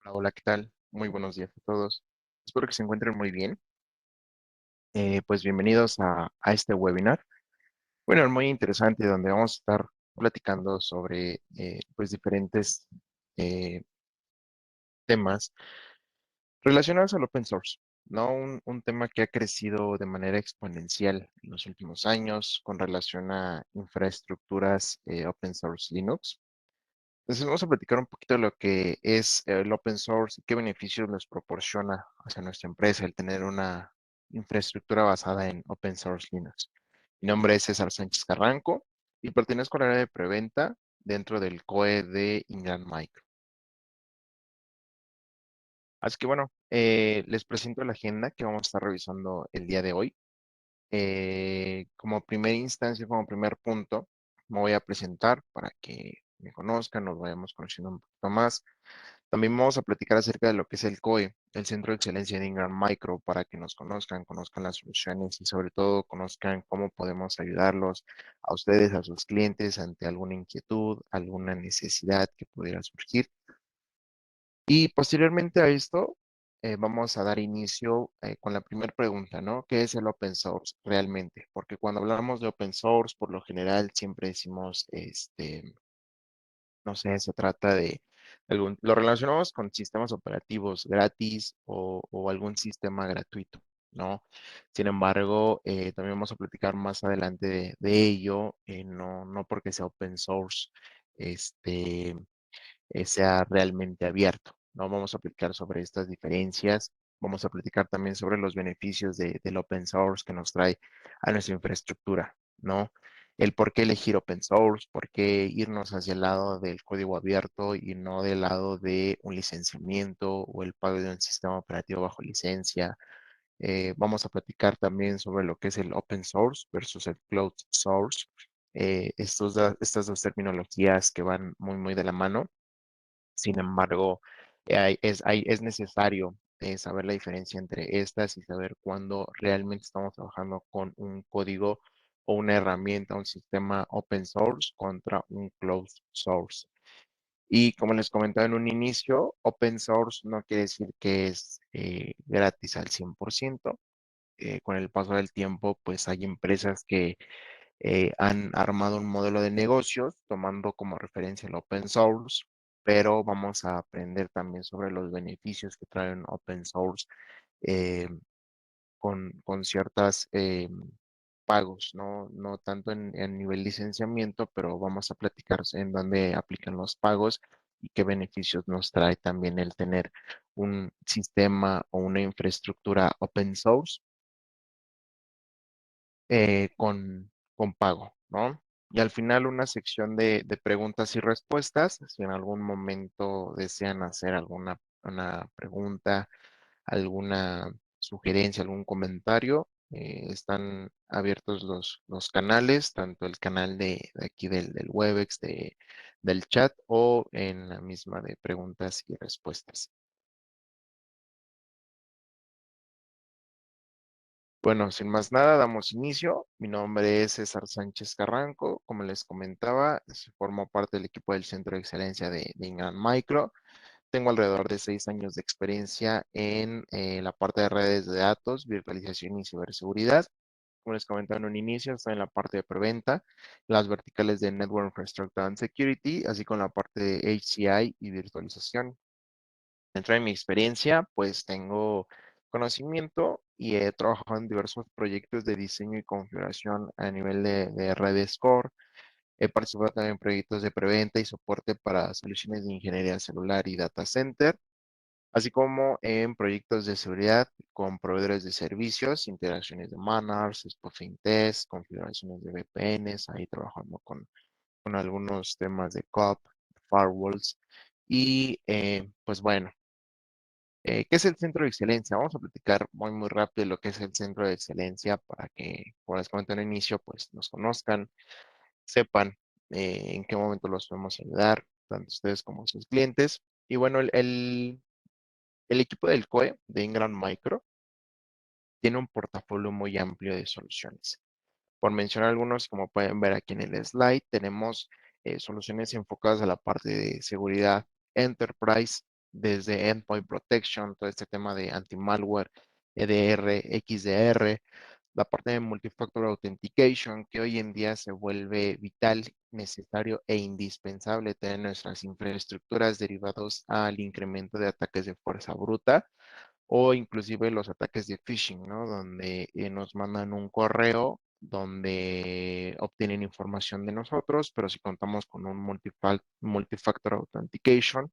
Hola, hola, ¿qué tal? Muy buenos días a todos. Espero que se encuentren muy bien. Pues bienvenidos a este webinar. Bueno, muy interesante donde vamos a estar platicando sobre pues diferentes eh, temas relacionados al open source, ¿no? Un tema que ha crecido de manera exponencial en los últimos años con relación a infraestructuras open source Linux. Entonces vamos a platicar un poquito de lo que es el open source y qué beneficios nos proporciona hacia nuestra empresa el tener una infraestructura basada en open source Linux. Mi nombre es César Sánchez Carranco y pertenezco al área de preventa dentro del COE de Ingram Micro. Así que bueno, les presento la agenda que vamos a estar revisando el día de hoy. Como primera instancia, como primer punto, me voy a presentar para que me conozcan, nos vayamos conociendo un poquito más. También vamos a platicar acerca de lo que es el COE, el Centro de Excelencia de Ingram Micro, para que nos conozcan, conozcan las soluciones y sobre todo conozcan cómo podemos ayudarlos a ustedes, a sus clientes, ante alguna inquietud, alguna necesidad que pudiera surgir. Y posteriormente a esto, vamos a dar inicio con la primera pregunta, ¿no? ¿Qué es el open source realmente? Porque cuando hablamos de open source, por lo general siempre decimos, no sé, se trata de lo relacionamos con sistemas operativos gratis o algún sistema gratuito, ¿no? Sin embargo, también vamos a platicar más adelante de ello, no porque sea open source, este, sea realmente abierto, ¿no? Vamos a platicar sobre estas diferencias, vamos a platicar también sobre los beneficios del open source que nos trae a nuestra infraestructura, ¿no? El por qué elegir open source, por qué irnos hacia el lado del código abierto y no del lado de un licenciamiento o el pago de un sistema operativo bajo licencia. Vamos a platicar también sobre lo que es el open source versus el cloud source. Estas dos terminologías que van muy de la mano. Sin embargo, es necesario saber la diferencia entre estas y saber cuándo realmente estamos trabajando con un código o una herramienta, un sistema open source contra un closed source. Y como les comentaba en un inicio, open source no quiere decir que es gratis al 100%. Con el paso del tiempo, pues hay empresas que han armado un modelo de negocios tomando como referencia el open source, pero vamos a aprender también sobre los beneficios que trae un open source eh, con ciertas pagos, ¿no? No tanto en nivel licenciamiento, pero vamos a platicar en dónde aplican los pagos y qué beneficios nos trae también el tener un sistema o una infraestructura open source con pago, ¿no? Y al final una sección de preguntas y respuestas. Si en algún momento desean hacer alguna una pregunta, alguna sugerencia, algún comentario, están abiertos los canales, tanto el canal de aquí del Webex, del chat o en la misma de preguntas y respuestas. Bueno, sin más nada, damos inicio. Mi nombre es César Sánchez Carranco. Como les comentaba, formo parte del equipo del Centro de Excelencia de Ingram Micro. Tengo alrededor de 6 años de experiencia en la parte de redes de datos, virtualización y ciberseguridad. Como les comentaba en un inicio, estoy en la parte de preventa, las verticales de Network Infrastructure and Security, así como la parte de HCI y virtualización. Dentro de mi experiencia, pues tengo conocimiento y he trabajado en diversos proyectos de diseño y configuración a nivel de redes core. He participado también en proyectos de preventa y soporte para soluciones de ingeniería celular y data center, así como en proyectos de seguridad con proveedores de servicios, interacciones de managers, spoofing test, configuraciones de VPNs, ahí trabajando con algunos temas de COP, firewalls. Y pues bueno. ¿Qué es el centro de excelencia? Vamos a platicar muy rápido lo que es el centro de excelencia para que, como les comenté al inicio, pues nos conozcan, sepan en qué momento los podemos ayudar, tanto ustedes como sus clientes. Y bueno, el equipo del COE de Ingram Micro tiene un portafolio muy amplio de soluciones. Por mencionar algunos, como pueden ver aquí en el slide, tenemos soluciones enfocadas a la parte de seguridad enterprise, desde Endpoint Protection, todo este tema de anti-malware, EDR, XDR, la parte de Multifactor Authentication, que hoy en día se vuelve vital, necesario e indispensable tener nuestras infraestructuras derivados al incremento de ataques de fuerza bruta o inclusive los ataques de phishing, ¿no? Donde nos mandan un correo donde obtienen información de nosotros, pero si contamos con un multifactor authentication,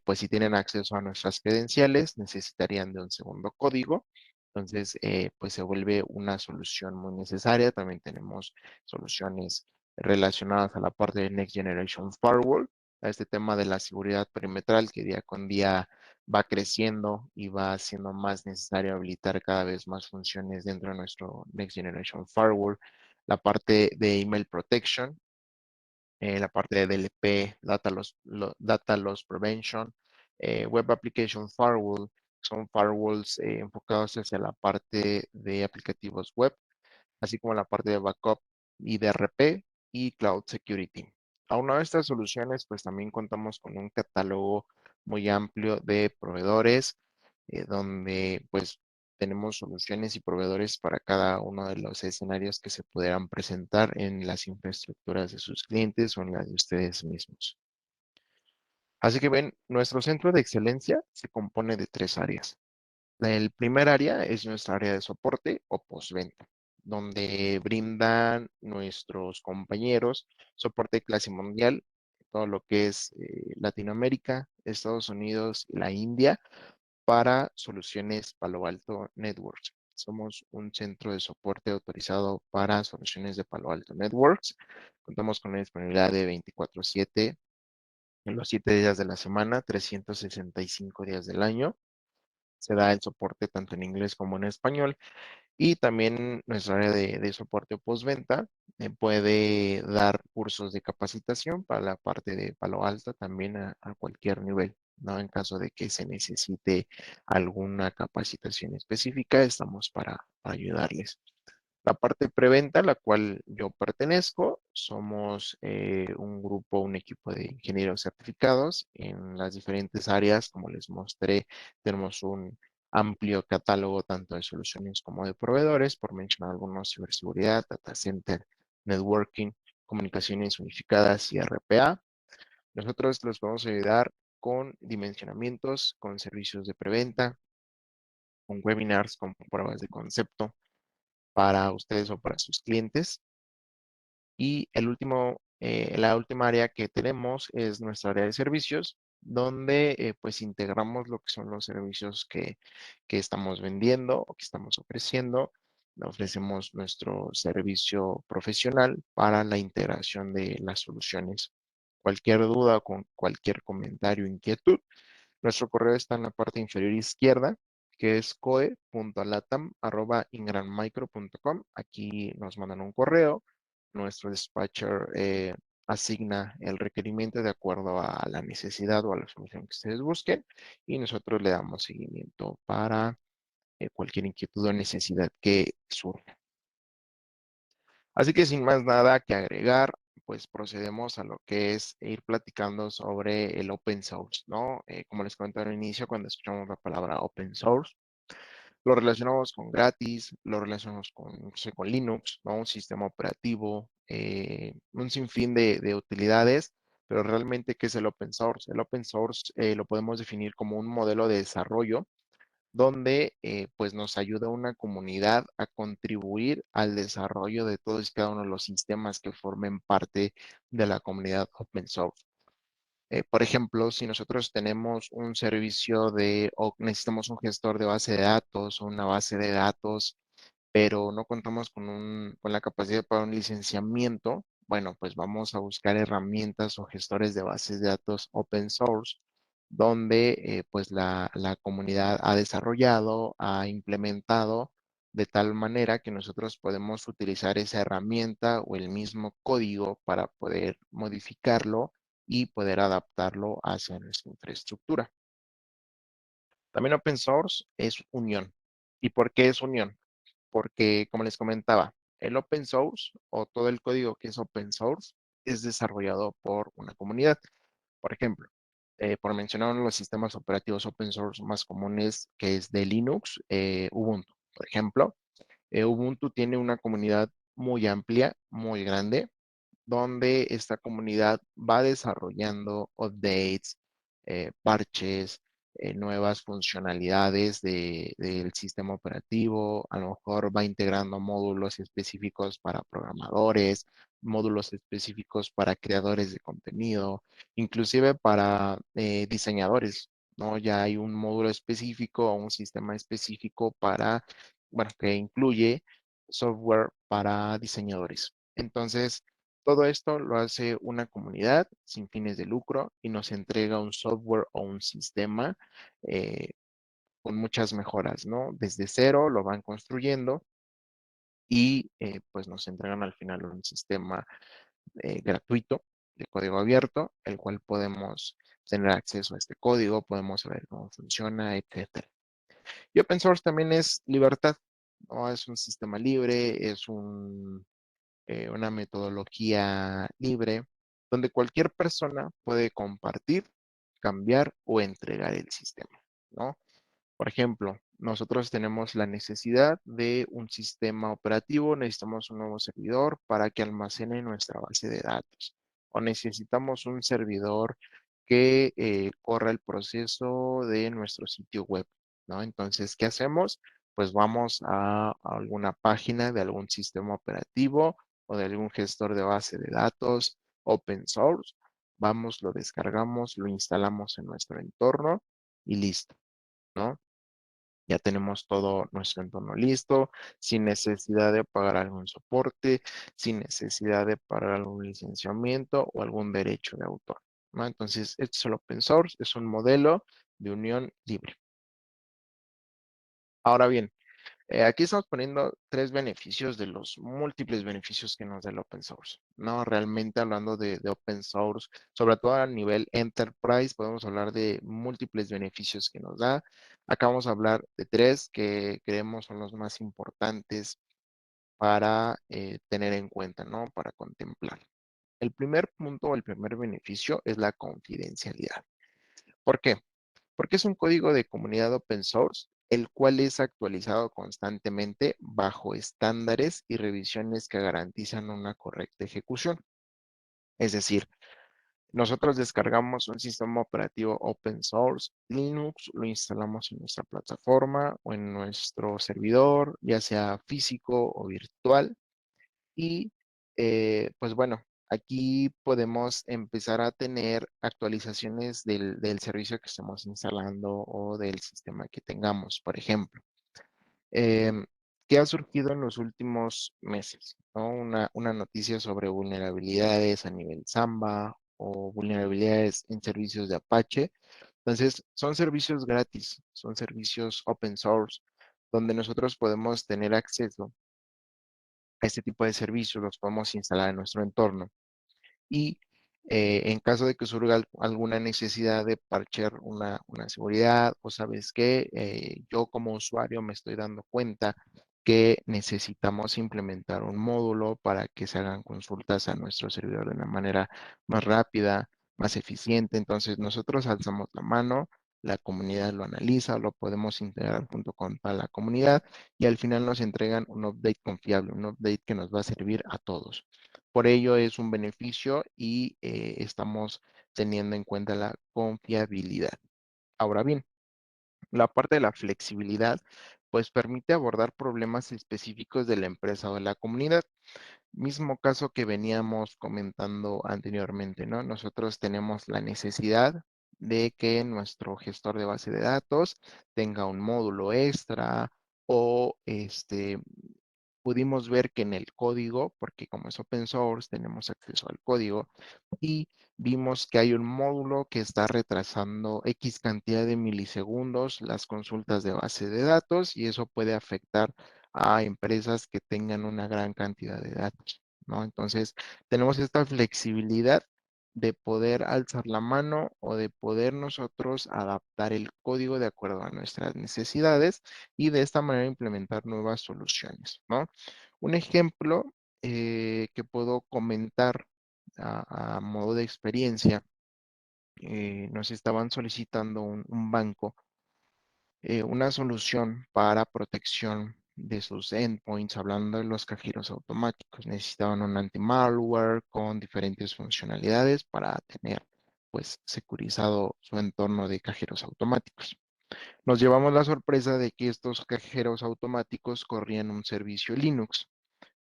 pues si tienen acceso a nuestras credenciales, necesitarían de un segundo código. Entonces, pues se vuelve una solución muy necesaria. También tenemos soluciones relacionadas a la parte de Next Generation Firewall, a este tema de la seguridad perimetral que día con día va creciendo y va siendo más necesario habilitar cada vez más funciones dentro de nuestro Next Generation Firewall. La parte de email protection, la parte de DLP, Data Loss Prevention, Web Application Firewall, son firewalls enfocados hacia la parte de aplicativos web, así como la parte de backup y DRP y Cloud Security. Aunado a estas soluciones, pues también contamos con un catálogo muy amplio de proveedores, donde pues tenemos soluciones y proveedores para cada uno de los escenarios que se pudieran presentar en las infraestructuras de sus clientes o en las de ustedes mismos. Así que ven, nuestro centro de excelencia se compone de tres áreas. El primer área es nuestra área de soporte o postventa, donde brindan nuestros compañeros soporte de clase mundial, todo lo que es Latinoamérica, Estados Unidos, la India, para soluciones Palo Alto Networks. Somos un centro de soporte autorizado para soluciones de Palo Alto Networks. Contamos con una disponibilidad de 24/7 en los 7 días de la semana, 365 días del año. Se da el soporte tanto en inglés como en español. Y también nuestra área de soporte o postventa puede dar cursos de capacitación para la parte de Palo Alto también a cualquier nivel, ¿no? En caso de que se necesite alguna capacitación específica, estamos para ayudarles. La parte preventa, a la cual yo pertenezco, somos un grupo, un equipo de ingenieros certificados en las diferentes áreas, como les mostré, tenemos un amplio catálogo tanto de soluciones como de proveedores, por mencionar algunos, ciberseguridad, data center, networking, comunicaciones unificadas y RPA. Nosotros los podemos ayudar con dimensionamientos, con servicios de preventa, con webinars, con pruebas de concepto para ustedes o para sus clientes. Y la última área que tenemos es nuestra área de servicios, donde pues integramos lo que son los servicios que estamos vendiendo o que estamos ofreciendo. Ofrecemos nuestro servicio profesional para la integración de las soluciones. Cualquier duda o con cualquier comentario, inquietud, nuestro correo está en la parte inferior izquierda, que es coe.latam@ingrammicro.com. Aquí nos mandan un correo. Nuestro dispatcher asigna el requerimiento de acuerdo a la necesidad o a la solución que ustedes busquen y nosotros le damos seguimiento para cualquier inquietud o necesidad que surja. Así que sin más nada que agregar, pues procedemos a lo que es ir platicando sobre el open source, ¿no? Como les comenté al inicio, cuando escuchamos la palabra open source, lo relacionamos con gratis, lo relacionamos con, no sé, con Linux, ¿no? Un sistema operativo, un sinfín de utilidades, pero realmente, ¿qué es el open source? El open source lo podemos definir como un modelo de desarrollo donde pues nos ayuda una comunidad a contribuir al desarrollo de todos y cada uno de los sistemas que formen parte de la comunidad open source. Por ejemplo, si nosotros tenemos un servicio o necesitamos un gestor de base de datos o una base de datos, pero no contamos con la capacidad para un licenciamiento, bueno, pues vamos a buscar herramientas o gestores de bases de datos open source, donde pues la comunidad ha desarrollado, ha implementado de tal manera que nosotros podemos utilizar esa herramienta o el mismo código para poder modificarlo y poder adaptarlo hacia nuestra infraestructura. También open source es unión. ¿Y por qué es unión? Porque, como les comentaba, el open source o todo el código que es open source es desarrollado por una comunidad. Por ejemplo, por mencionar uno de los sistemas operativos open source más comunes, que es de Linux, Ubuntu, por ejemplo. Ubuntu tiene una comunidad muy amplia, muy grande, donde esta comunidad va desarrollando updates, parches, nuevas funcionalidades del sistema operativo, a lo mejor va integrando módulos específicos para programadores, módulos específicos para creadores de contenido, inclusive para diseñadores, ¿no? Ya hay un módulo específico o un sistema específico para, bueno, que incluye software para diseñadores. Entonces, todo esto lo hace una comunidad sin fines de lucro y nos entrega un software o un sistema eh, con muchas mejoras, ¿no? Desde cero lo van construyendo y pues nos entregan al final un sistema gratuito de código abierto, el cual podemos tener acceso a este código, podemos saber cómo funciona, etcétera. Y open source también es libertad, ¿no? Es un sistema libre, es una metodología libre donde cualquier persona puede compartir, cambiar o entregar el sistema, ¿no? Por ejemplo, nosotros tenemos la necesidad de un sistema operativo, necesitamos un nuevo servidor para que almacene nuestra base de datos. O necesitamos un servidor que corra el proceso de nuestro sitio web, ¿no? Entonces, ¿qué hacemos? Pues vamos a alguna página de algún sistema operativo o de algún gestor de base de datos open source. Vamos, lo descargamos, lo instalamos en nuestro entorno y listo, ¿no? Ya tenemos todo nuestro entorno listo, sin necesidad de pagar algún soporte, sin necesidad de pagar algún licenciamiento o algún derecho de autor, ¿no? Entonces, esto es el open source, es un modelo de unión libre. Ahora bien, aquí estamos poniendo tres beneficios de los múltiples beneficios que nos da el open source, ¿no? Realmente hablando de open source, sobre todo a nivel enterprise, podemos hablar de múltiples beneficios que nos da. Acá vamos a hablar de tres que creemos son los más importantes para tener en cuenta, ¿no? Para contemplar. El primer punto o el primer beneficio es la confidencialidad. ¿Por qué? Porque es un código de comunidad open source, el cual es actualizado constantemente bajo estándares y revisiones que garantizan una correcta ejecución. Es decir, nosotros descargamos un sistema operativo open source, Linux, lo instalamos en nuestra plataforma o en nuestro servidor, ya sea físico o virtual, y pues bueno, aquí podemos empezar a tener actualizaciones del servicio que estamos instalando o del sistema que tengamos, por ejemplo. Em, ¿Qué ha surgido en los últimos meses? ¿No? Una noticia sobre vulnerabilidades a nivel Samba o vulnerabilidades en servicios de Apache. Entonces, son servicios gratis, son servicios open source, donde nosotros podemos tener acceso a este tipo de servicios, los podemos instalar en nuestro entorno y en caso de que surja alguna necesidad de parchear una seguridad o sabes que yo como usuario me estoy dando cuenta que necesitamos implementar un módulo para que se hagan consultas a nuestro servidor de una manera más rápida, más eficiente. Entonces nosotros alzamos la mano, la comunidad lo analiza, lo podemos integrar junto con toda la comunidad y al final nos entregan un update confiable, un update que nos va a servir a todos. Por ello es un beneficio y estamos teniendo en cuenta la confiabilidad. Ahora bien, la parte de la flexibilidad, pues permite abordar problemas específicos de la empresa o de la comunidad. Mismo caso que veníamos comentando anteriormente, ¿no? Nosotros tenemos la necesidad de que nuestro gestor de base de datos tenga un módulo extra o pudimos ver que en el código, porque como es open source, tenemos acceso al código y vimos que hay un módulo que está retrasando X cantidad de milisegundos las consultas de base de datos y eso puede afectar a empresas que tengan una gran cantidad de datos, ¿no? Entonces, tenemos esta flexibilidad de poder alzar la mano o de poder nosotros adaptar el código de acuerdo a nuestras necesidades y de esta manera implementar nuevas soluciones, ¿no? Un ejemplo que puedo comentar a modo de experiencia nos estaban solicitando un banco, una solución para protección de sus endpoints, hablando de los cajeros automáticos. Necesitaban un anti-malware con diferentes funcionalidades para tener, pues, securizado su entorno de cajeros automáticos. Nos llevamos la sorpresa de que estos cajeros automáticos corrían un servicio Linux,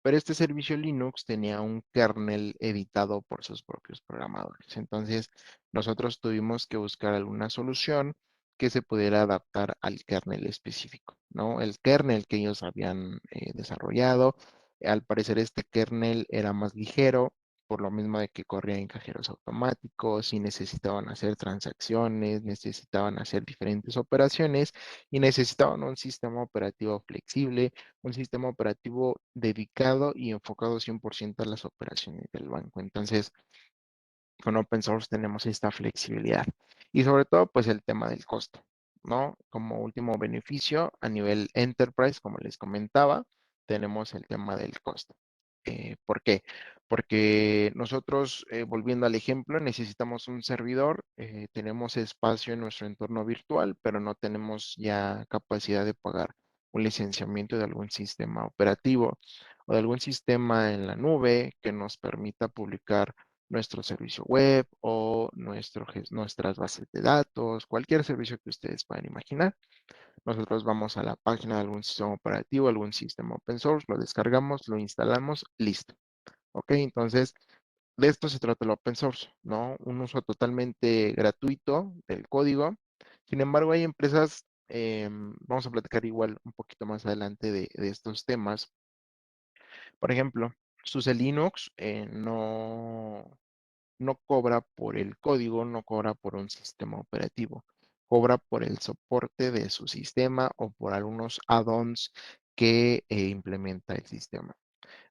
pero este servicio Linux tenía un kernel editado por sus propios programadores. Entonces, nosotros tuvimos que buscar alguna solución que se pudiera adaptar al kernel específico, ¿no? El kernel que ellos habían desarrollado, al parecer este kernel era más ligero, por lo mismo de que corría en cajeros automáticos y necesitaban hacer transacciones, necesitaban hacer diferentes operaciones y necesitaban un sistema operativo flexible, un sistema operativo dedicado y enfocado 100% a las operaciones del banco. Entonces, con open source tenemos esta flexibilidad y sobre todo, pues el tema del costo, ¿no? Como último beneficio a nivel enterprise, como les comentaba, tenemos el tema del costo. ¿Por qué? Porque nosotros, volviendo al ejemplo, necesitamos un servidor, tenemos espacio en nuestro entorno virtual, pero no tenemos ya capacidad de pagar un licenciamiento de algún sistema operativo o de algún sistema en la nube que nos permita publicar nuestro servicio web o nuestras bases de datos, cualquier servicio que ustedes puedan imaginar. Nosotros vamos a la página de algún sistema operativo, algún sistema open source, lo descargamos, lo instalamos, listo. ¿Ok? Entonces, de esto se trata el open source, ¿no? Un uso totalmente gratuito del código. Sin embargo, hay empresas, vamos a platicar igual un poquito más adelante de estos temas. Por ejemplo, SUSE Linux no cobra por el código, no cobra por un sistema operativo, cobra por el soporte de su sistema o por algunos add-ons que implementa el sistema.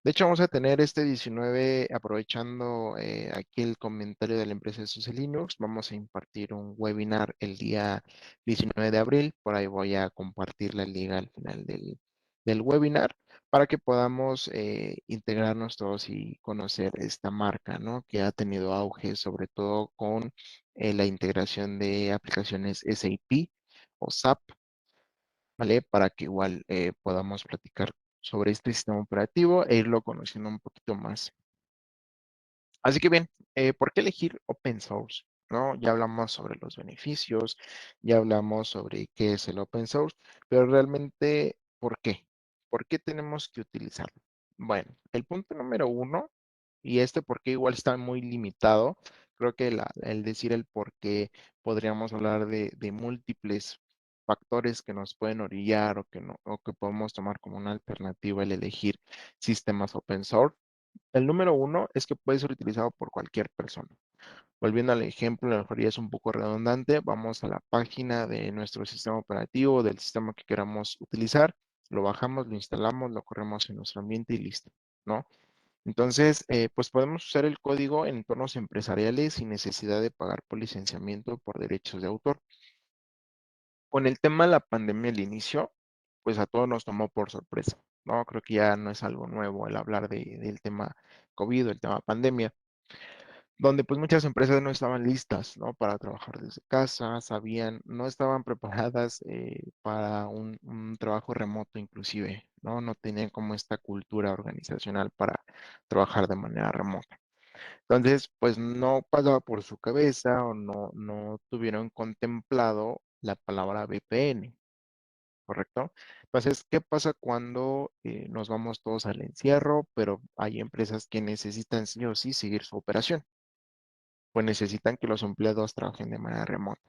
De hecho, vamos a tener este 19, aprovechando aquí el comentario de la empresa de SUSE Linux, vamos a impartir un webinar el día 19 de abril, por ahí voy a compartir la liga al final del webinar para que podamos integrarnos todos y conocer esta marca, ¿no? Que ha tenido auge, sobre todo con la integración de aplicaciones SAP o SAP, ¿vale? Para que igual podamos platicar sobre este sistema operativo e irlo conociendo un poquito más. Así que bien, ¿por qué elegir open source? ¿No? Ya hablamos sobre los beneficios, ya hablamos sobre qué es el open source, pero realmente, ¿por qué? ¿Por qué tenemos que utilizarlo? Bueno, el punto número uno, y este por qué igual está muy limitado, creo que el decir el por qué podríamos hablar de múltiples factores que nos pueden orillar o que, no, o que podemos tomar como una alternativa el elegir sistemas open source. El número uno es que puede ser utilizado por cualquier persona. Volviendo al ejemplo, a lo mejor ya es un poco redundante, vamos a la página de nuestro sistema operativo, del sistema que queramos utilizar, lo bajamos, lo instalamos, lo corremos en nuestro ambiente y listo, ¿no? Entonces, pues podemos usar el código en entornos empresariales sin necesidad de pagar por licenciamiento por derechos de autor. Con el tema de la pandemia al inicio, pues a todos nos tomó por sorpresa, ¿no? Creo que ya no es algo nuevo el hablar del tema COVID, el tema pandemia, donde pues muchas empresas no estaban listas, ¿no? Para trabajar desde casa, no estaban preparadas para un trabajo remoto inclusive, ¿no? No tenían como esta cultura organizacional para trabajar de manera remota. Entonces, pues no pasaba por su cabeza o no tuvieron contemplado la palabra VPN. ¿Correcto? Entonces, ¿qué pasa cuando nos vamos todos al encierro, pero hay empresas que necesitan sí o sí seguir su operación? Pues necesitan que los empleados trabajen de manera remota.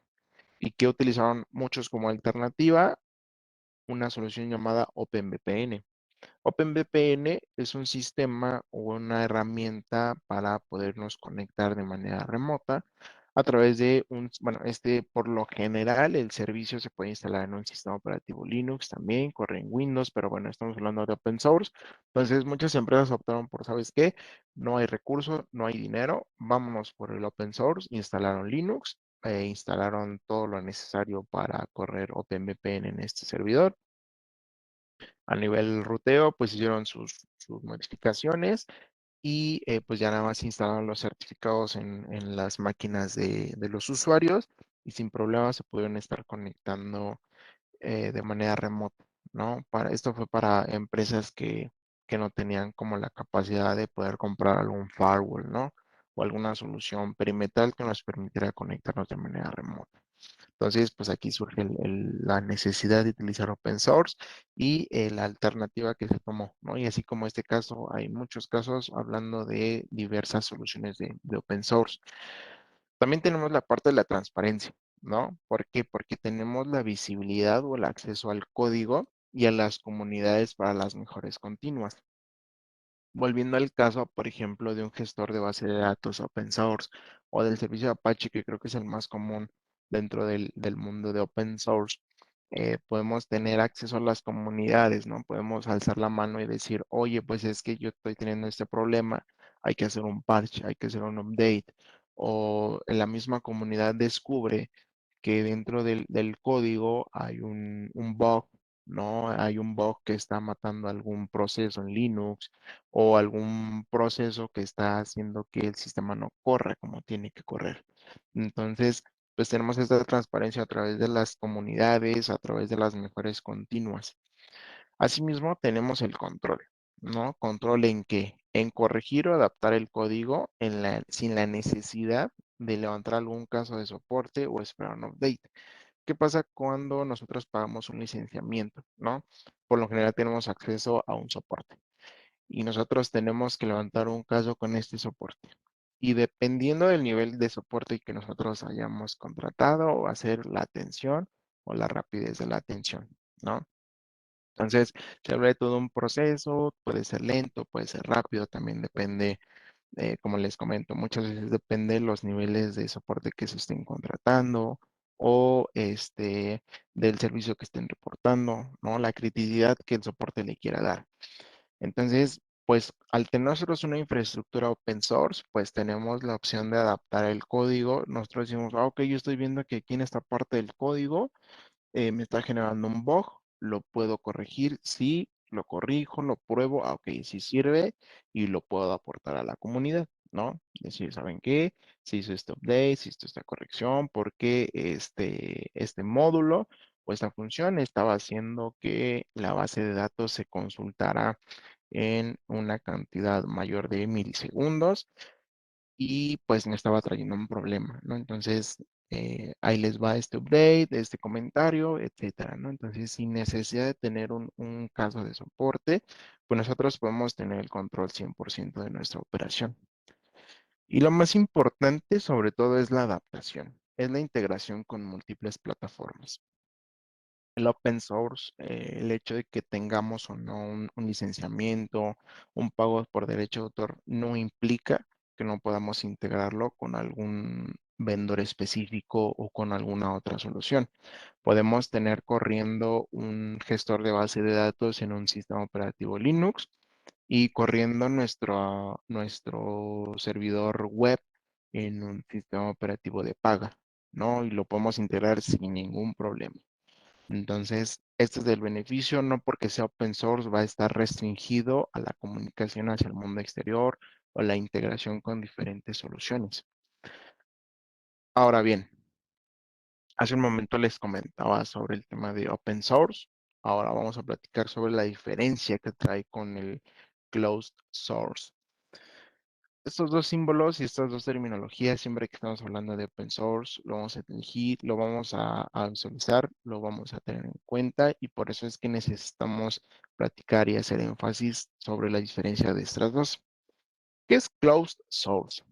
¿Y qué utilizaron muchos como alternativa? Una solución llamada OpenVPN. OpenVPN es un sistema o una herramienta para podernos conectar de manera remota a través de bueno, por lo general el servicio se puede instalar en un sistema operativo Linux también, corre en Windows, pero bueno, estamos hablando de open source. Entonces muchas empresas optaron por, ¿sabes qué? No hay recursos, no hay dinero, vámonos por el open source, instalaron Linux, instalaron todo lo necesario para correr OpenVPN en este servidor. A nivel ruteo, pues hicieron sus modificaciones y pues ya nada más instalaron los certificados en las máquinas de los usuarios y sin problema se pudieron estar conectando de manera remota, ¿no? Esto fue para empresas que no tenían como la capacidad de poder comprar algún firewall, ¿no? O alguna solución perimetral que nos permitiera conectarnos de manera remota. Entonces, pues aquí surge la necesidad de utilizar open source y la alternativa que se tomó, ¿no? Y así como este caso, hay muchos casos hablando de diversas soluciones de open source. También tenemos la parte de la transparencia, ¿no? ¿Por qué? Porque tenemos la visibilidad o el acceso al código y a las comunidades para las mejores continuas. Volviendo al caso, por ejemplo, de un gestor de base de datos open source o del servicio de Apache, que creo que es el más común dentro del mundo de open source, podemos tener acceso a las comunidades, ¿no? Podemos alzar la mano y decir, oye, pues es que yo estoy teniendo este problema, hay que hacer un parche, hay que hacer un update, o en la misma comunidad descubre que dentro del código hay un bug, ¿no? Hay un bug que está matando algún proceso en Linux o algún proceso que está haciendo que el sistema no corra como tiene que correr. Entonces, pues tenemos esta transparencia a través de las comunidades, a través de las mejores continuas. Asimismo, tenemos el control, ¿no? Control en qué? En corregir o adaptar el código sin la necesidad de levantar algún caso de soporte o esperar un update. ¿Qué pasa cuando nosotros pagamos un licenciamiento, ¿no? Por lo general tenemos acceso a un soporte y nosotros tenemos que levantar un caso con este soporte. Y dependiendo del nivel de soporte que nosotros hayamos contratado o hacer la atención o la rapidez de la atención, ¿no? Entonces, se habla de todo un proceso, puede ser lento, puede ser rápido, también depende, como les comento, muchas veces depende de los niveles de soporte que se estén contratando o del servicio que estén reportando, ¿no? La criticidad que el soporte le quiera dar. Entonces, pues al tener nosotros una infraestructura open source, pues tenemos la opción de adaptar el código. Nosotros decimos, ah, ok, yo estoy viendo que aquí en esta parte del código me está generando un bug, lo puedo corregir, sí, lo corrijo, lo pruebo, ah, ok, sí sirve y lo puedo aportar a la comunidad, ¿no? Decir, ¿saben qué? Se hizo este update, se hizo esta corrección, porque este módulo o esta función estaba haciendo que la base de datos se consultara en una cantidad mayor de milisegundos y pues me estaba trayendo un problema, ¿no? Entonces, ahí les va este update, este comentario, etcétera, ¿no? Entonces, sin necesidad de tener un caso de soporte, pues nosotros podemos tener el control 100% de nuestra operación. Y lo más importante, sobre todo, es la adaptación, es la integración con múltiples plataformas. El open source, el hecho de que tengamos o no un licenciamiento, un pago por derecho de autor, no implica que no podamos integrarlo con algún vendor específico o con alguna otra solución. Podemos tener corriendo un gestor de base de datos en un sistema operativo Linux y corriendo nuestro servidor web en un sistema operativo de paga, ¿no? Y lo podemos integrar sin ningún problema. Entonces, este es el beneficio, no porque sea open source va a estar restringido a la comunicación hacia el mundo exterior o la integración con diferentes soluciones. Ahora bien, hace un momento les comentaba sobre el tema de open source. Ahora vamos a platicar sobre la diferencia que trae con el closed source. Estos dos símbolos y estas dos terminologías, siempre que estamos hablando de open source, lo vamos a elegir, lo vamos a visualizar, lo vamos a tener en cuenta y por eso es que necesitamos platicar y hacer énfasis sobre la diferencia de estas dos. ¿Qué es closed source?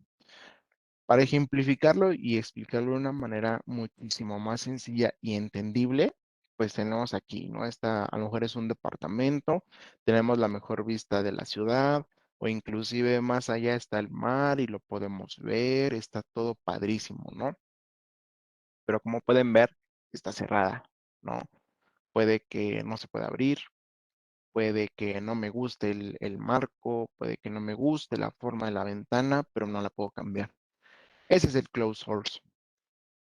Para ejemplificarlo y explicarlo de una manera muchísimo más sencilla y entendible, pues tenemos aquí, ¿no? Esta a lo mejor es un departamento, tenemos la mejor vista de la ciudad o inclusive más allá está el mar y lo podemos ver, está todo padrísimo, ¿no? Pero como pueden ver, está cerrada, ¿no? Puede que no se pueda abrir, puede que no me guste el marco, puede que no me guste la forma de la ventana, pero no la puedo cambiar. Ese es el closed source.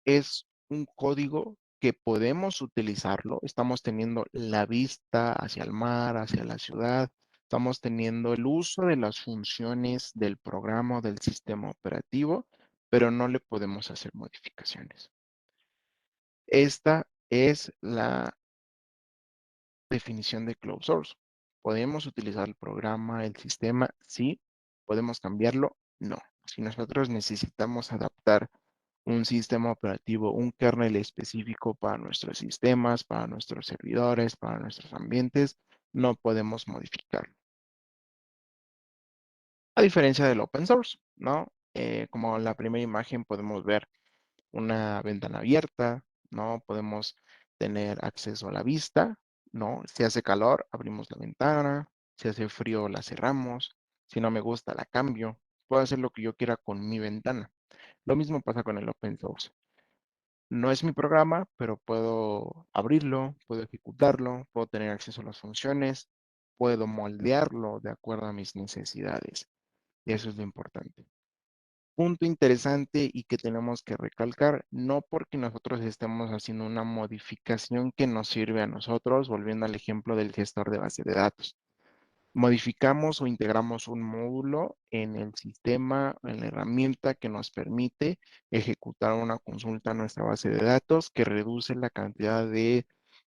Es un código que podemos utilizarlo. Estamos teniendo la vista hacia el mar, hacia la ciudad. Estamos teniendo el uso de las funciones del programa o del sistema operativo, pero no le podemos hacer modificaciones. Esta es la definición de closed source. ¿Podemos utilizar el programa, el sistema? Sí. ¿Podemos cambiarlo? No. Si nosotros necesitamos adaptar un sistema operativo, un kernel específico para nuestros sistemas, para nuestros servidores, para nuestros ambientes, no podemos modificarlo. A diferencia del open source, ¿no? Como en la primera imagen podemos ver una ventana abierta, ¿no? Podemos tener acceso a la vista, ¿no? Si hace calor, abrimos la ventana, si hace frío, la cerramos, si no me gusta, la cambio. Puedo hacer lo que yo quiera con mi ventana. Lo mismo pasa con el open source. No es mi programa, pero puedo abrirlo, puedo ejecutarlo, puedo tener acceso a las funciones, puedo moldearlo de acuerdo a mis necesidades. Y eso es lo importante. Punto interesante y que tenemos que recalcar, no porque nosotros estemos haciendo una modificación que nos sirve a nosotros, volviendo al ejemplo del gestor de base de datos. Modificamos o integramos un módulo en el sistema, en la herramienta que nos permite ejecutar una consulta a nuestra base de datos que reduce la cantidad de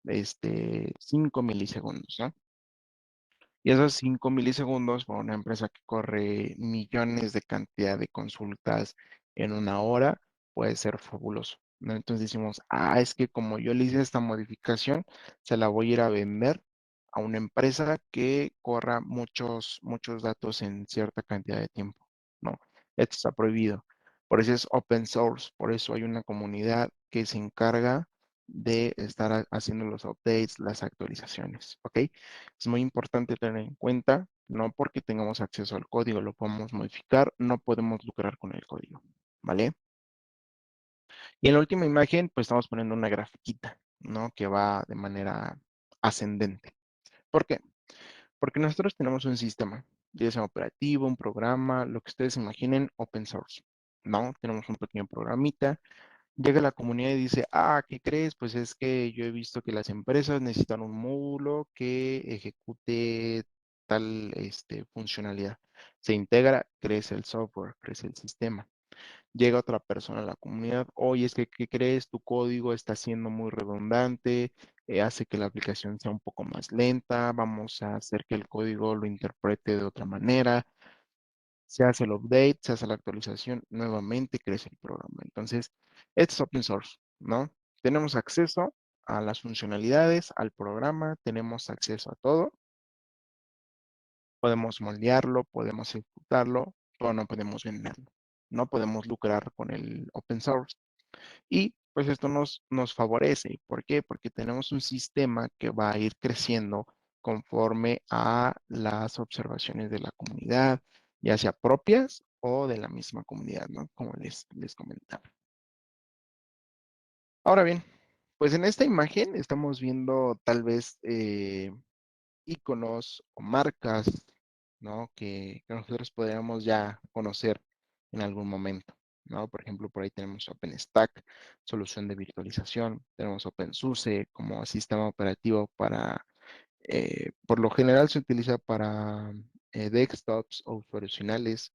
5 milisegundos, ¿no? Y esos 5 milisegundos para una empresa que corre millones de cantidad de consultas en una hora puede ser fabuloso, ¿no? Entonces decimos, es que como yo le hice esta modificación, se la voy a ir a vender a una empresa que corra muchos datos en cierta cantidad de tiempo, ¿no? Esto está prohibido. Por eso es open source, por eso hay una comunidad que se encarga de estar haciendo los updates, las actualizaciones, ¿ok? Es muy importante tener en cuenta, no porque tengamos acceso al código lo podemos modificar, no podemos lucrar con el código, ¿vale? Y en la última imagen, pues estamos poniendo una grafiquita, ¿no? Que va de manera ascendente. ¿Por qué? Porque nosotros tenemos un sistema, ya sea operativo, un programa, lo que ustedes imaginen, open source, ¿no? Tenemos un pequeño programita. Llega la comunidad y dice, ¿qué crees? Pues es que yo he visto que las empresas necesitan un módulo que ejecute tal funcionalidad. Se integra, crece el software, crece el sistema. Llega otra persona a la comunidad, oye, es que, ¿qué crees? Tu código está siendo muy redundante, hace que la aplicación sea un poco más lenta, vamos a hacer que el código lo interprete de otra manera, se hace el update, se hace la actualización, nuevamente crece el programa. Entonces, esto es open source, ¿no? Tenemos acceso a las funcionalidades, al programa, tenemos acceso a todo, podemos moldearlo, podemos ejecutarlo, pero no podemos venderlo. No podemos lucrar con el open source. Y pues esto nos favorece. ¿Por qué? Porque tenemos un sistema que va a ir creciendo conforme a las observaciones de la comunidad, ya sea propias o de la misma comunidad, ¿no? Como les comentaba. Ahora bien, pues en esta imagen estamos viendo tal vez iconos o marcas, ¿no? Que nosotros podríamos ya conocer en algún momento, ¿no? Por ejemplo, por ahí tenemos OpenStack, solución de virtualización, tenemos OpenSUSE como sistema operativo para, por lo general se utiliza para desktops o usuarios finales.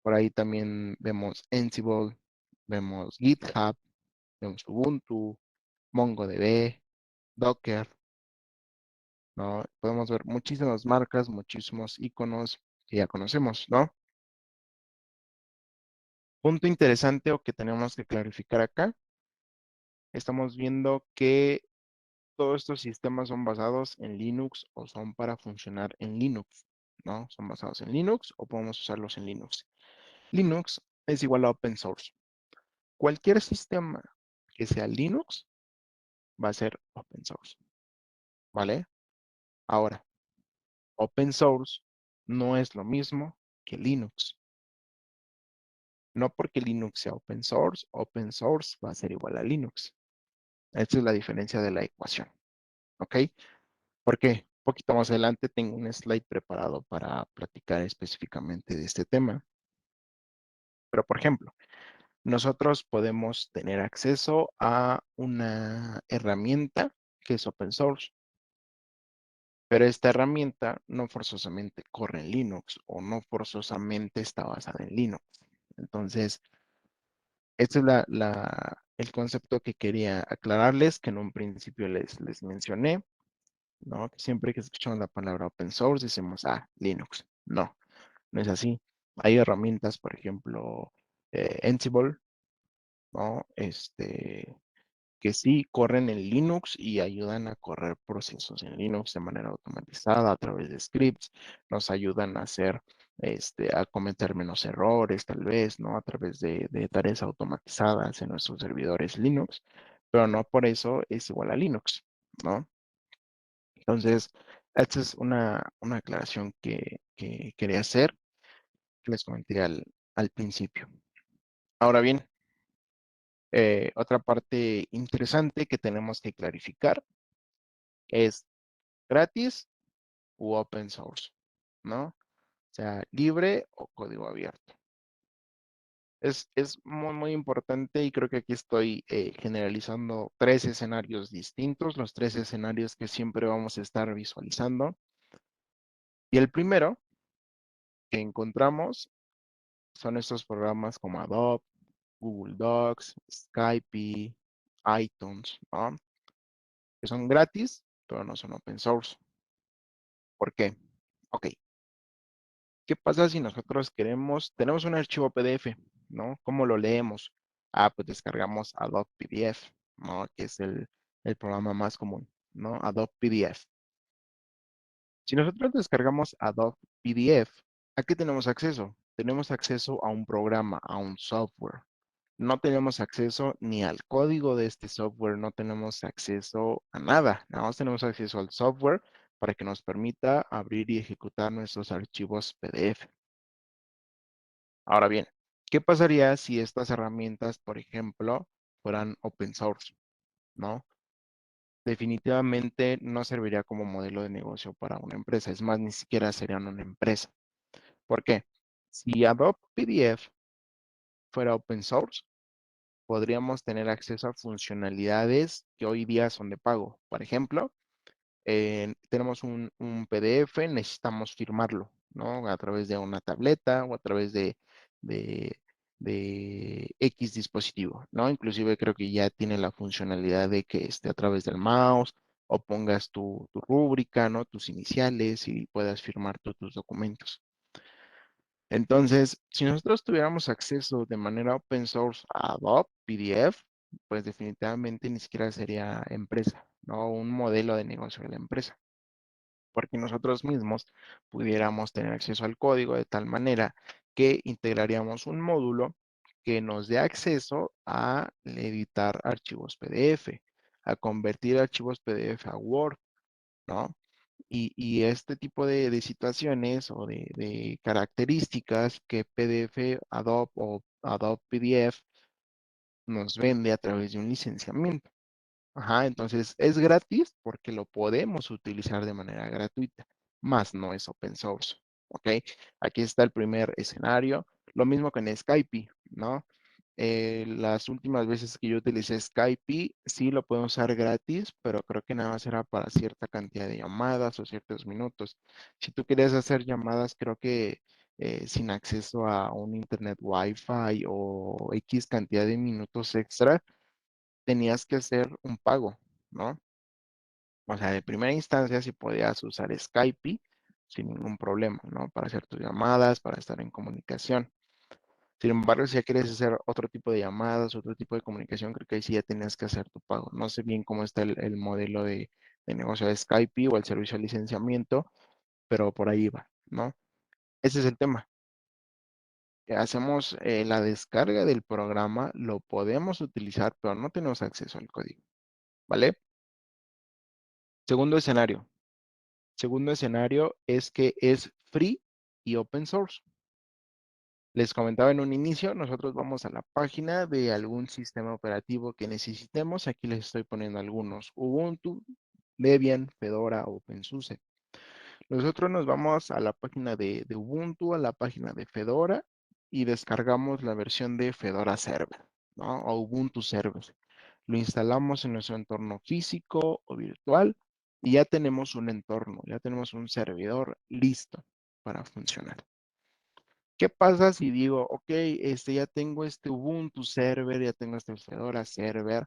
Por ahí también vemos Ansible, vemos GitHub, vemos Ubuntu, MongoDB, Docker, ¿no? Podemos ver muchísimas marcas, muchísimos iconos que ya conocemos, ¿no? Punto interesante o que tenemos que clarificar acá, estamos viendo que todos estos sistemas son basados en Linux o son para funcionar en Linux, ¿no? Son basados en Linux o podemos usarlos en Linux. Linux es igual a open source. Cualquier sistema que sea Linux va a ser open source, ¿vale? Ahora, open source no es lo mismo que Linux. No porque Linux sea open source va a ser igual a Linux. Esta es la diferencia de la ecuación, ¿ok? Porque un poquito más adelante tengo un slide preparado para platicar específicamente de este tema. Pero, por ejemplo, nosotros podemos tener acceso a una herramienta que es open source. Pero esta herramienta no forzosamente corre en Linux o no forzosamente está basada en Linux. Entonces, este es el concepto que quería aclararles, que en un principio les mencioné, ¿no? Que siempre que escuchamos la palabra open source decimos, Linux. No, no es así. Hay herramientas, por ejemplo, Ansible, ¿no? Que sí corren en Linux y ayudan a correr procesos en Linux de manera automatizada a través de scripts, nos ayudan a hacer, a cometer menos errores tal vez, ¿no? A través de tareas automatizadas en nuestros servidores Linux, pero no por eso es igual a Linux, ¿no? Entonces, esta es una aclaración que quería hacer, que les comenté al principio. Ahora bien, otra parte interesante que tenemos que clarificar es gratis u open source, ¿no? O sea, libre o código abierto. Es muy, muy importante y creo que aquí estoy generalizando tres escenarios distintos, los tres escenarios que siempre vamos a estar visualizando. Y el primero que encontramos son estos programas como Adobe, Google Docs, Skype, iTunes, ¿no? Que son gratis, pero no son open source. ¿Por qué? Ok, ¿qué pasa si nosotros tenemos un archivo PDF, ¿no? ¿Cómo lo leemos? Pues descargamos Adobe PDF, ¿no? Que es el programa más común, ¿no? Adobe PDF. Si nosotros descargamos Adobe PDF, ¿a qué tenemos acceso? Tenemos acceso a un programa, a un software. No tenemos acceso ni al código de este software, no tenemos acceso a nada. Nada más tenemos acceso al software para que nos permita abrir y ejecutar nuestros archivos PDF. Ahora bien, ¿qué pasaría si estas herramientas, por ejemplo, fueran open source? ¿No? Definitivamente no serviría como modelo de negocio para una empresa. Es más, ni siquiera serían una empresa. ¿Por qué? Si Adobe PDF fuera open source, podríamos tener acceso a funcionalidades que hoy día son de pago. Por ejemplo, tenemos un PDF, necesitamos firmarlo, ¿no? A través de una tableta o a través de, de X dispositivo, ¿no? Inclusive creo que ya tiene la funcionalidad de que esté a través del mouse o pongas tu rúbrica, ¿no? Tus iniciales y puedas firmar tus documentos. Entonces, si nosotros tuviéramos acceso de manera open source a Adobe PDF, pues definitivamente ni siquiera sería empresa, ¿no? Un modelo de negocio de la empresa, porque nosotros mismos pudiéramos tener acceso al código de tal manera que integraríamos un módulo que nos dé acceso a editar archivos PDF, a convertir archivos PDF a Word, ¿no? Y este tipo de situaciones o de características que PDF, Adobe o Adobe PDF nos vende a través de un licenciamiento. Ajá, entonces es gratis porque lo podemos utilizar de manera gratuita, más no es open source. ¿Ok? Aquí está el primer escenario. Lo mismo con Skype, ¿no? Las últimas veces que yo utilicé Skype, sí lo puedo usar gratis, pero creo que nada más era para cierta cantidad de llamadas o ciertos minutos. Si tú quieres hacer llamadas, creo que sin acceso a un internet Wi-Fi o X cantidad de minutos extra, tenías que hacer un pago, ¿no? O sea, de primera instancia, si podías usar Skype sin ningún problema, ¿no? Para hacer tus llamadas, para estar en comunicación. Sin embargo, si ya quieres hacer otro tipo de llamadas, otro tipo de comunicación, creo que ahí sí ya tenías que hacer tu pago. No sé bien cómo está el modelo de negocio de Skype o el servicio de licenciamiento, pero por ahí va, ¿no? Ese es el tema. Hacemos la descarga del programa, lo podemos utilizar, pero no tenemos acceso al código, ¿vale? Segundo escenario. Segundo escenario es que es free y open source. Les comentaba en un inicio, nosotros vamos a la página de algún sistema operativo que necesitemos. Aquí les estoy poniendo algunos: Ubuntu, Debian, Fedora, OpenSUSE. Nosotros nos vamos a la página de Ubuntu, a la página de Fedora y descargamos la versión de Fedora Server, ¿no? O Ubuntu Server. Lo instalamos en nuestro entorno físico o virtual y ya tenemos un entorno, ya tenemos un servidor listo para funcionar. ¿Qué pasa si digo, ok, ya tengo este Ubuntu server, ya tengo este Fedora server,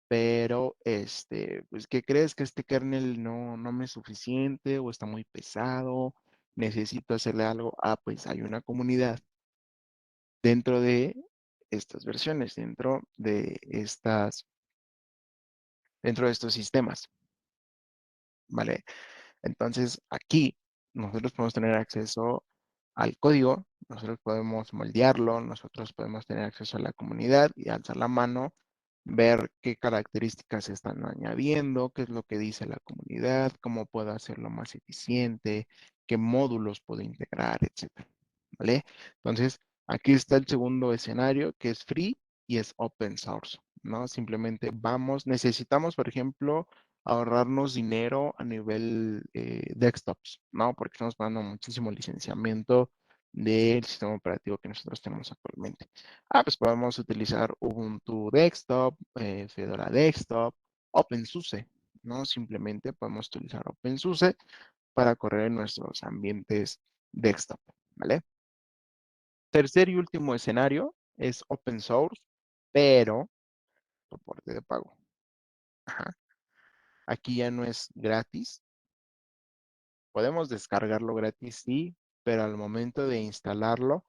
pero pues, ¿qué crees? Que este kernel no me es suficiente o está muy pesado, necesito hacerle algo. Ah, pues hay una comunidad dentro de estas versiones, dentro de estos sistemas, ¿vale? Entonces, aquí nosotros podemos tener acceso al código, nosotros podemos moldearlo, nosotros podemos tener acceso a la comunidad y alzar la mano, ver qué características se están añadiendo, qué es lo que dice la comunidad, cómo puedo hacerlo más eficiente, qué módulos puedo integrar, etcétera. ¿Vale? Entonces, aquí está el segundo escenario, que es free y es open source, ¿no? Simplemente necesitamos, por ejemplo, ahorrarnos dinero a nivel desktops, ¿no? Porque estamos pagando muchísimo licenciamiento del sistema operativo que nosotros tenemos actualmente. Ah, pues podemos utilizar Ubuntu Desktop, Fedora Desktop, OpenSUSE, ¿no? Simplemente podemos utilizar OpenSUSE para correr en nuestros ambientes desktop, ¿vale? Tercer y último escenario es open source, pero soporte de pago. Ajá. Aquí ya no es gratis. Podemos descargarlo gratis, sí, pero al momento de instalarlo,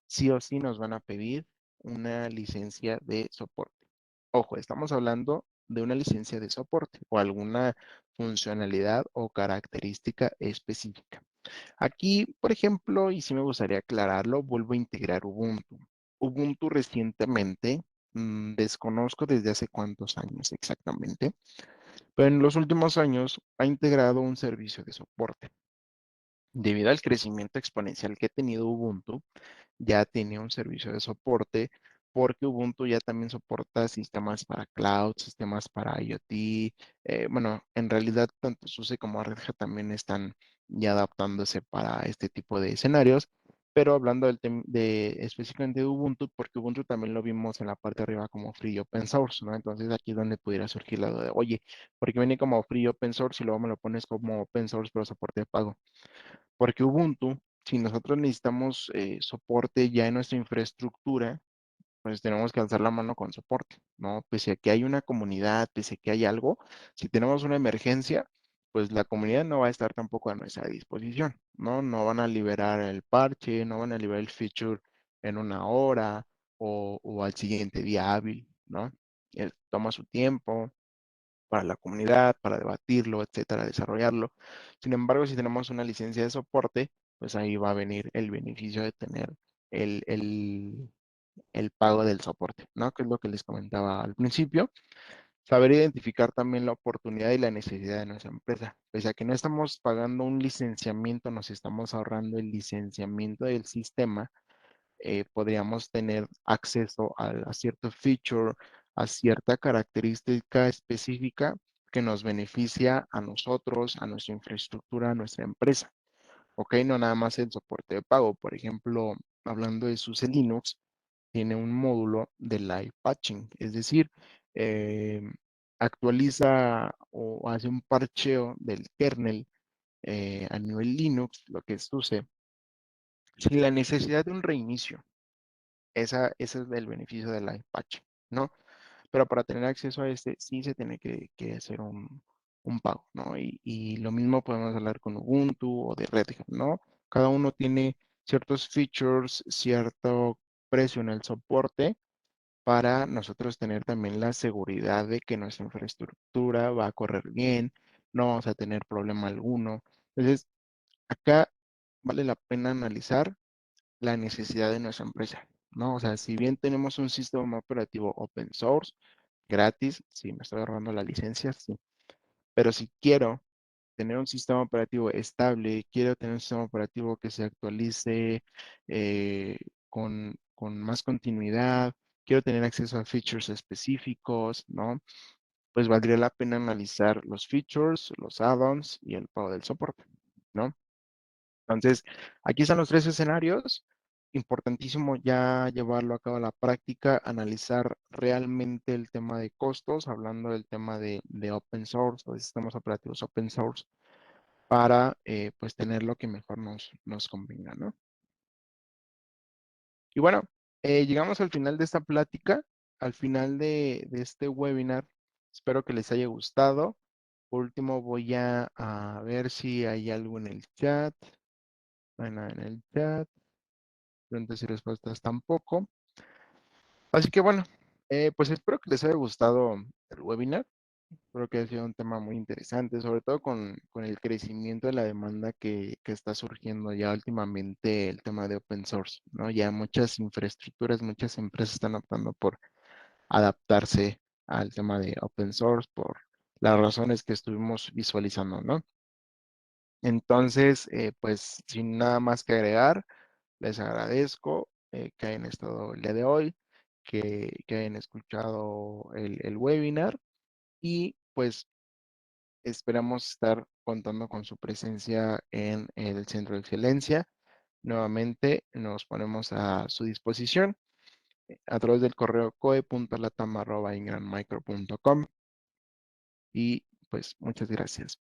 sí o sí nos van a pedir una licencia de soporte. Ojo, estamos hablando de una licencia de soporte o alguna funcionalidad o característica específica. Aquí, por ejemplo, y sí me gustaría aclararlo, vuelvo a integrar Ubuntu. Ubuntu recientemente, desconozco desde hace cuántos años exactamente, pero en los últimos años ha integrado un servicio de soporte. Debido al crecimiento exponencial que ha tenido Ubuntu, ya tiene un servicio de soporte porque Ubuntu ya también soporta sistemas para cloud, sistemas para IoT. Bueno, en realidad tanto SUSE como Red Hat también están ya adaptándose para este tipo de escenarios. Pero hablando específicamente de Ubuntu, porque Ubuntu también lo vimos en la parte de arriba como free open source, ¿no? Entonces aquí es donde pudiera surgir la duda de, oye, ¿por qué viene como free open source y luego me lo pones como open source pero soporte de pago? Porque Ubuntu, si nosotros necesitamos soporte ya en nuestra infraestructura, pues tenemos que alzar la mano con soporte, ¿no? Pese a que hay una comunidad, pese a que hay algo, si tenemos una emergencia, pues la comunidad no va a estar tampoco a nuestra disposición, ¿no? No van a liberar el parche, no van a liberar el feature en una hora o al siguiente día hábil, ¿no? Toma su tiempo para la comunidad, para debatirlo, etcétera, desarrollarlo. Sin embargo, si tenemos una licencia de soporte, pues ahí va a venir el beneficio de tener el, el, el pago del soporte, ¿no? Que es lo que les comentaba al principio. Saber identificar también la oportunidad y la necesidad de nuestra empresa. Pese a que no estamos pagando un licenciamiento, nos estamos ahorrando el licenciamiento del sistema, podríamos tener acceso a cierto feature, a cierta característica específica que nos beneficia a nosotros, a nuestra infraestructura, a nuestra empresa. ¿Ok? No nada más el soporte de pago. Por ejemplo, hablando de SUSE Linux, tiene un módulo de live patching, es decir, eh, actualiza o hace un parcheo del kernel a nivel Linux, lo que es SUSE, sin la necesidad de un reinicio. Ese es el beneficio del live patch, ¿no? Pero para tener acceso a este, sí se tiene que hacer un pago, ¿no? Y lo mismo podemos hablar con Ubuntu o de Red Hat, ¿no? Cada uno tiene ciertos features, cierto precio en el soporte para nosotros tener también la seguridad de que nuestra infraestructura va a correr bien, no vamos a tener problema alguno. Entonces, acá vale la pena analizar la necesidad de nuestra empresa, ¿no? O sea, si bien tenemos un sistema operativo open source, gratis, sí, me estoy ahorrando la licencia, sí, pero si quiero tener un sistema operativo estable, quiero tener un sistema operativo que se actualice con más continuidad, quiero tener acceso a features específicos, ¿no? Pues valdría la pena analizar los features, los add-ons y el pago del soporte, ¿no? Entonces, aquí están los tres escenarios. Importantísimo ya llevarlo a cabo a la práctica, analizar realmente el tema de costos, hablando del tema de open source o de sistemas operativos open source, para pues tener lo que mejor nos convenga, ¿no? Y bueno, llegamos al final de esta plática, al final de este webinar. Espero que les haya gustado. Por último, voy a ver si hay algo en el chat. No hay nada en el chat. Preguntas y respuestas tampoco. Así que bueno, pues espero que les haya gustado el webinar. Creo que ha sido un tema muy interesante, sobre todo con el crecimiento de la demanda que está surgiendo ya últimamente el tema de open source, ¿no? Ya muchas infraestructuras, muchas empresas están optando por adaptarse al tema de open source por las razones que estuvimos visualizando, ¿no? Entonces, pues sin nada más que agregar, les agradezco que hayan estado el día de hoy, que hayan escuchado el webinar y pues esperamos estar contando con su presencia en el Centro de Excelencia. Nuevamente nos ponemos a su disposición a través del correo coe.latam@ingramicro.com y pues muchas gracias.